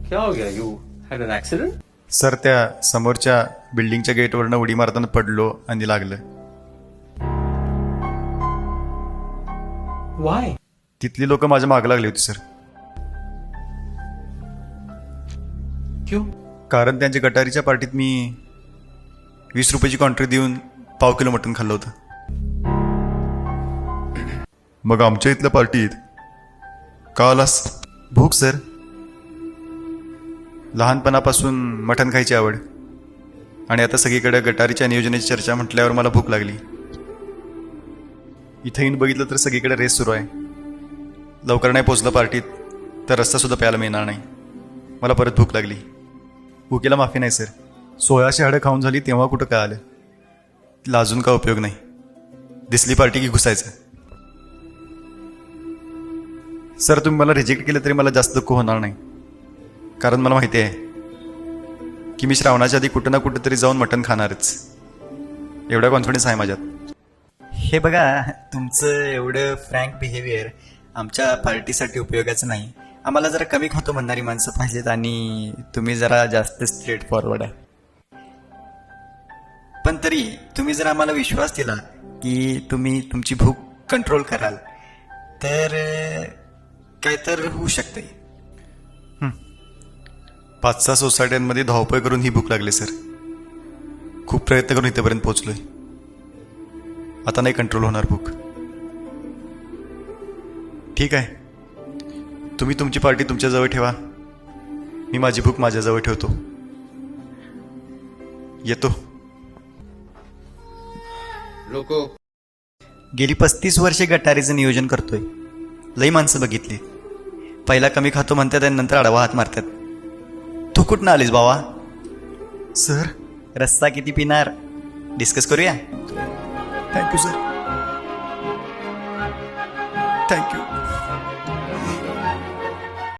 क्या हो गया? You had an accident? Sir त्या समोरच्या बिल्डिंगच्या गेटवरनं उडी मारताना पडलो आणि लागलं. Why? तिथली लोक माझ्या मागं लागली होती सर. क्यों? कारण त्यांच्या गटारीच्या पार्टीत मी 20 रुपयाची कॉन्ट्री देऊन पाव किलो मटण खाल्लं होतं. मग आमच्या इथल्या पार्टीत का आलास? भूक सर. लहानपणापासून मटण खायची आवड आणि आता सगळीकडे गटारीच्या नियोजनाची चर्चा म्हटल्यावर मला भूक लागली. इथं येऊन बघितलं तर सगळीकडे रेस सुरू आहे. लवकर नाही पोचलं पार्टीत तर रस्तासुद्धा प्यायला मिळणार नाही. मला परत भूक लागली. भुकेला माफी नाही सर. 1600 हाडं खाऊन झाली तेव्हा कुठं काय आलं. लाजून का उपयोग नाही. दिसली पार्टी की घुसायचं. सर तुम्ही मला रिजेक्ट केलं तरी मला जास्त दुःख होणार नाही. कारण मला माहिती आहे की मी श्रावणाच्या आधी कुठं ना कुठं तरी जाऊन मटण खाणारच. एवढा कॉन्फिडन्स आहे माझ्यात. हे बघा, तुमचं एवढं फ्रँक बिहेवियर आमच्या पार्टीसाठी उपयोगाचं नाही. आम्हाला जरा कमी खातो म्हणणारी माणसं पाहिजेत आणि तुम्ही जरा जास्त स्ट्रेट फॉरवर्ड आहे. पण तरी तुम्ही जर आम्हाला विश्वास दिला की तुम्ही तुमची भूक कंट्रोल कराल तर काय तर होऊ शकते. 5-6 सोसायट्यांमध्ये धावपळ करून ही भूक लागली सर. खूप प्रयत्न करून इथेपर्यंत पोहोचलोय. आता नाही कंट्रोल होणार भूक. ठीक आहे, तुम्ही तुमची पार्टी तुमच्याजवळ ठेवा. मी माझी भूक माझ्याजवळ ठेवतो. येतो. लोको. गेली 35 वर्षे गटारीचं नियोजन करतोय. लई माणसं बघितली. पहिला कमी खातो म्हणतात आणि नंतर आडवा हात मारतात. तू कुठनं आलीस बाबा? सर रस्सा किती पिणार डिस्कस करूया. Thank you sir. थँक्यू.